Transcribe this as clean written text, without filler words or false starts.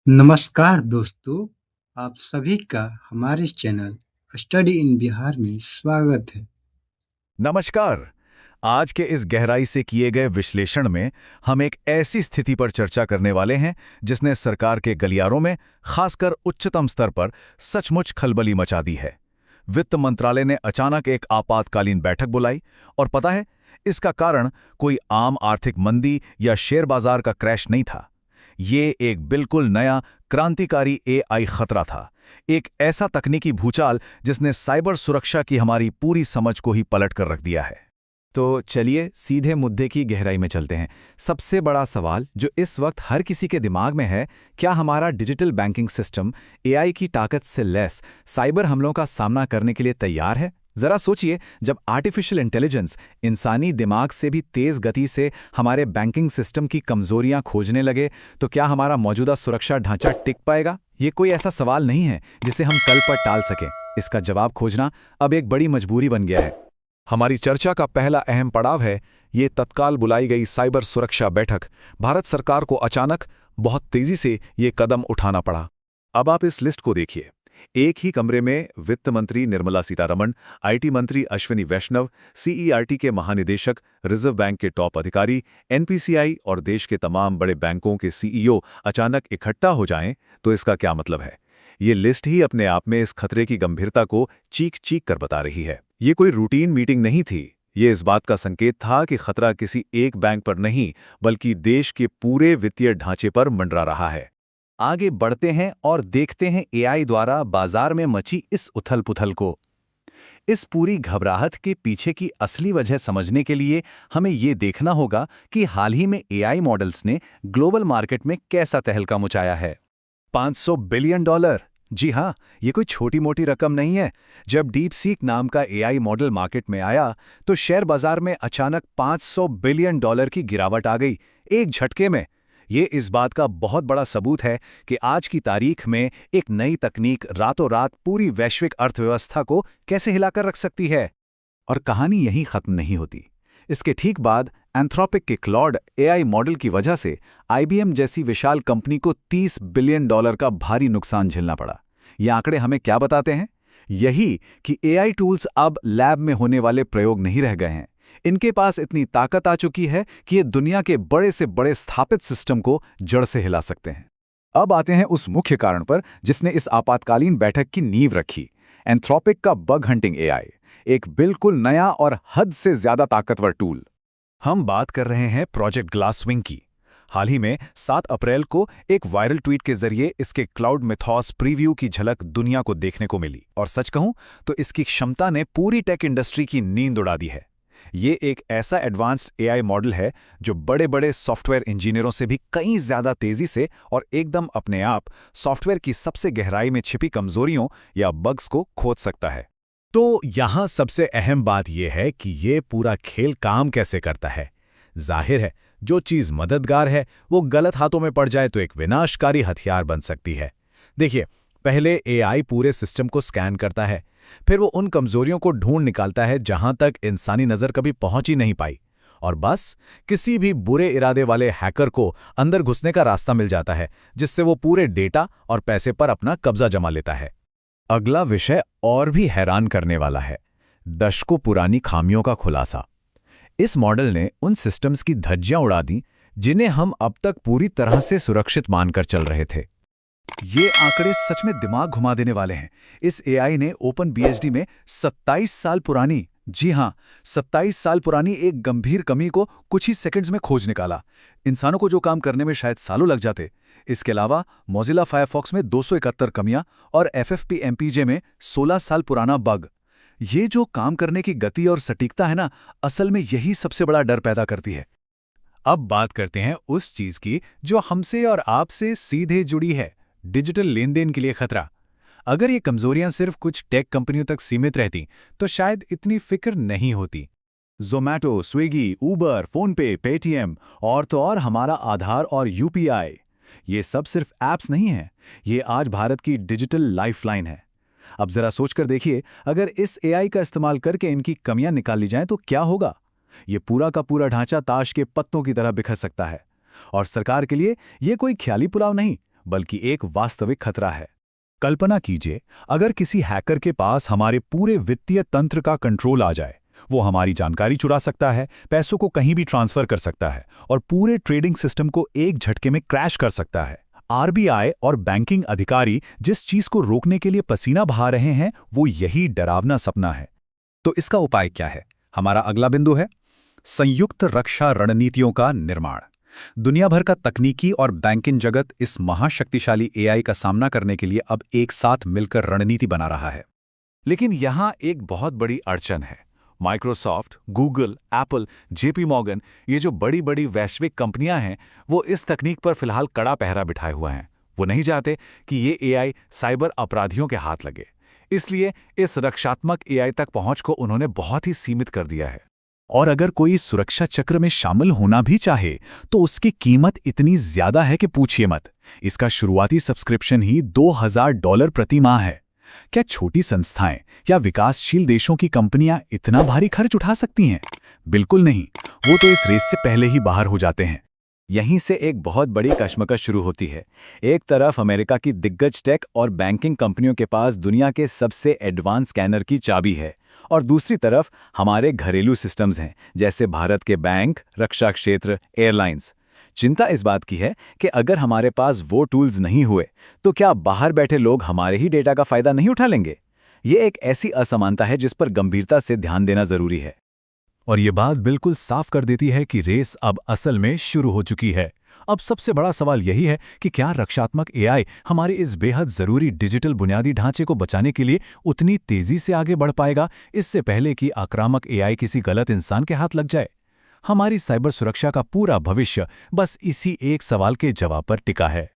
नमस्कार दोस्तों, आप सभी का हमारे चैनल स्टडी इन बिहार में स्वागत है। नमस्कार। आज के इस गहराई से किए गए विश्लेषण में हम एक ऐसी स्थिति पर चर्चा करने वाले हैं जिसने सरकार के गलियारों में, खासकर उच्चतम स्तर पर, सचमुच खलबली मचा दी है। वित्त मंत्रालय ने अचानक एक आपातकालीन बैठक बुलाई और पता है, इसका कारण कोई आम आर्थिक मंदी या शेयर बाजार का क्रैश नहीं था। ये एक बिल्कुल नया क्रांतिकारी एआई खतरा था। एक ऐसा तकनीकी भूचाल जिसने साइबर सुरक्षा की हमारी पूरी समझ को ही पलट कर रख दिया है। तो चलिए सीधे मुद्दे की गहराई में चलते हैं। सबसे बड़ा सवाल जो इस वक्त हर किसी के दिमाग में है, क्या हमारा डिजिटल बैंकिंग सिस्टम एआई की ताकत से लैस साइबर हमलों का सामना करने के लिए तैयार है? जरा सोचिए, जब आर्टिफिशियल इंटेलिजेंस इंसानी दिमाग से भी तेज गति से हमारे बैंकिंग सिस्टम की कमजोरियां खोजने लगे, तो क्या हमारा मौजूदा सुरक्षा ढांचा टिक पाएगा? ये कोई ऐसा सवाल नहीं है जिसे हम कल पर टाल सकें। इसका जवाब खोजना अब एक बड़ी मजबूरी बन गया है। हमारी चर्चा का पहला अहम पड़ाव है ये तत्काल बुलाई गई साइबर सुरक्षा बैठक। भारत सरकार को अचानक बहुत तेजी से ये कदम उठाना पड़ा। अब आप इस लिस्ट को देखिए। एक ही कमरे में वित्त मंत्री निर्मला सीतारमण, आईटी मंत्री अश्विनी वैष्णव, सीईआरटी के महानिदेशक, रिजर्व बैंक के टॉप अधिकारी, एनपीसीआई और देश के तमाम बड़े बैंकों के सीईओ अचानक इकट्ठा हो जाएं, तो इसका क्या मतलब है? ये लिस्ट ही अपने आप में इस खतरे की गंभीरता को चीख चीख कर बता रही है। ये कोई रूटीन मीटिंग नहीं थी। ये इस बात का संकेत था कि खतरा किसी एक बैंक पर नहीं, बल्कि देश के पूरे वित्तीय ढांचे पर मंडरा रहा है। आगे बढ़ते हैं और देखते हैं एआई द्वारा बाजार में मची इस उथल-पुथल को। इस पूरी घबराहट के पीछे की असली वजह समझने के लिए हमें ये देखना होगा कि हाल ही में एआई मॉडल्स ने ग्लोबल मार्केट में कैसा तहलका मचाया है। $500 बिलियन। जी हाँ, ये कोई छोटी मोटी रकम नहीं है। जब डीपसीक नाम का एआई मॉडल मार्केट में आया, तो शेयर बाजार में अचानक $500 बिलियन की गिरावट आ गई, एक झटके में। ये इस बात का बहुत बड़ा सबूत है कि आज की तारीख में एक नई तकनीक रातों रात पूरी वैश्विक अर्थव्यवस्था को कैसे हिलाकर रख सकती है। और कहानी यहीं खत्म नहीं होती। इसके ठीक बाद एंथ्रोपिक के क्लॉड एआई मॉडल की वजह से आईबीएम जैसी विशाल कंपनी को $30 बिलियन का भारी नुकसान झेलना पड़ा। ये आंकड़े हमें क्या बताते हैं? यही कि एआई टूल्स अब लैब में होने वाले प्रयोग नहीं रह गए हैं। इनके पास इतनी ताकत आ चुकी है कि ये दुनिया के बड़े से बड़े स्थापित सिस्टम को जड़ से हिला सकते हैं। अब आते हैं उस मुख्य कारण पर जिसने इस आपातकालीन बैठक की नींव रखी। एंथ्रोपिक का बग हंटिंग एआई, एक बिल्कुल नया और हद से ज्यादा ताकतवर टूल। हम बात कर रहे हैं प्रोजेक्ट ग्लासविंग की। हाल ही में 7 अप्रैल को एक वायरल ट्वीट के जरिए इसके क्लाउड मिथॉस प्रीव्यू की झलक दुनिया को देखने को मिली, और सच कहूं तो इसकी क्षमता ने पूरी टेक इंडस्ट्री की नींद उड़ा दी है। ये एक ऐसा एडवांस्ड एआई मॉडल है जो बड़े बड़े सॉफ्टवेयर इंजीनियरों से भी कहीं ज्यादा तेजी से और एकदम अपने आप सॉफ्टवेयर की सबसे गहराई में छिपी कमजोरियों या बग्स को खोज सकता है। तो यहाँ सबसे अहम बात यह है कि ये पूरा खेल काम कैसे करता है। जाहिर है, जो चीज मददगार है वो गलत हाथों में पड़ जाए तो एक विनाशकारी हथियार बन सकती है। देखिए, पहले एआई पूरे सिस्टम को स्कैन करता है, फिर वो उन कमजोरियों को ढूंढ निकालता है जहां तक इंसानी नजर कभी पहुंच ही नहीं पाई, और बस किसी भी बुरे इरादे वाले हैकर को अंदर घुसने का रास्ता मिल जाता है, जिससे वो पूरे डेटा और पैसे पर अपना कब्जा जमा लेता है। अगला विषय और भी हैरान करने वाला है, दशकों पुरानी खामियों का खुलासा। इस मॉडल ने उन सिस्टम्स की धज्जियां उड़ा दी जिन्हें हम अब तक पूरी तरह से सुरक्षित मानकर चल रहे थे। ये आंकड़े सच में दिमाग घुमा देने वाले हैं। इस एआई ने ओपनबीएसडी में 27 साल पुरानी, जी हाँ, 27 साल पुरानी एक गंभीर कमी को कुछ ही सेकंड्स में खोज निकाला। इंसानों को जो काम करने में शायद सालों लग जाते। इसके अलावा मोजिला फायरफॉक्स में 271 कमियां और एफएफपीएमपीजे में 16 साल पुराना बग। ये जो काम करने की गति और सटीकता है ना, असल में यही सबसे बड़ा डर पैदा करती है। अब बात करते हैं उस चीज की जो हमसे और आपसे सीधे जुड़ी है, डिजिटल लेनदेन के लिए खतरा। अगर ये कमजोरियां सिर्फ कुछ टेक कंपनियों तक सीमित रहती तो शायद इतनी फिक्र नहीं होती। ज़ोमैटो, स्विगी, उबर, फोनपे, पेटीएम और तो और हमारा आधार और यूपीआई, ये सब सिर्फ ऐप्स नहीं हैं, ये आज भारत की डिजिटल लाइफलाइन है। अब जरा सोचकर देखिए, अगर इस एआई का इस्तेमाल करके इनकी कमियां निकाल ली जाएं तो क्या होगा? ये पूरा का पूरा ढांचा ताश के पत्तों की तरह बिखर सकता है। और सरकार के लिए ये कोई ख्याली पुलाव नहीं, बल्कि एक वास्तविक खतरा है। कल्पना कीजिए, अगर किसी हैकर के पास हमारे पूरे वित्तीय तंत्र का कंट्रोल आ जाए। वो हमारी जानकारी चुरा सकता है, पैसों को कहीं भी ट्रांसफर कर सकता है और पूरे ट्रेडिंग सिस्टम को एक झटके में क्रैश कर सकता है। आरबीआई और बैंकिंग अधिकारी जिस चीज को रोकने के लिए पसीना बहा रहे हैं, वो यही डरावना सपना है। तो इसका उपाय क्या है? हमारा अगला बिंदु है संयुक्त रक्षा रणनीतियों का निर्माण। दुनिया भर का तकनीकी और बैंकिंग जगत इस महाशक्तिशाली एआई का सामना करने के लिए अब एक साथ मिलकर रणनीति बना रहा है। लेकिन यहां एक बहुत बड़ी अड़चन है। Microsoft, Google, Apple, JP Morgan, ये जो बड़ी बड़ी वैश्विक कंपनियां हैं, वो इस तकनीक पर फिलहाल कड़ा पहरा बिठाए हुए हैं। वो नहीं चाहते कि ये एआई साइबर अपराधियों के हाथ लगे। इसलिए इस रक्षात्मक एआई तक पहुंच को उन्होंने बहुत ही सीमित कर दिया है। और अगर कोई सुरक्षा चक्र में शामिल होना भी चाहे तो उसकी कीमत इतनी ज्यादा है कि पूछिए मत। इसका शुरुआती सब्सक्रिप्शन ही $2000 प्रति माह है। क्या छोटी संस्थाएं या विकासशील देशों की कंपनियां इतना भारी खर्च उठा सकती हैं? बिल्कुल नहीं। वो तो इस रेस से पहले ही बाहर हो जाते हैं। यहीं से एक बहुत बड़ी कश्मकश शुरू होती है। एक तरफ अमेरिका की दिग्गज टेक और बैंकिंग कंपनियों के पास दुनिया के सबसे एडवांस स्कैनर की चाबी है, और दूसरी तरफ हमारे घरेलू सिस्टम्स हैं, जैसे भारत के बैंक, रक्षा क्षेत्र, एयरलाइंस। चिंता इस बात की है कि अगर हमारे पास वो टूल्स नहीं हुए तो क्या बाहर बैठे लोग हमारे ही डेटा का फायदा नहीं उठा लेंगे? ये एक ऐसी असमानता है जिस पर गंभीरता से ध्यान देना जरूरी है। और ये बात बिल्कुल साफ कर देती है कि रेस अब असल में शुरू हो चुकी है। अब सबसे बड़ा सवाल यही है कि क्या रक्षात्मक एआई हमारे इस बेहद जरूरी डिजिटल बुनियादी ढांचे को बचाने के लिए उतनी तेजी से आगे बढ़ पाएगा, इससे पहले कि आक्रामक एआई किसी गलत इंसान के हाथ लग जाए। हमारी साइबर सुरक्षा का पूरा भविष्य बस इसी एक सवाल के जवाब पर टिका है।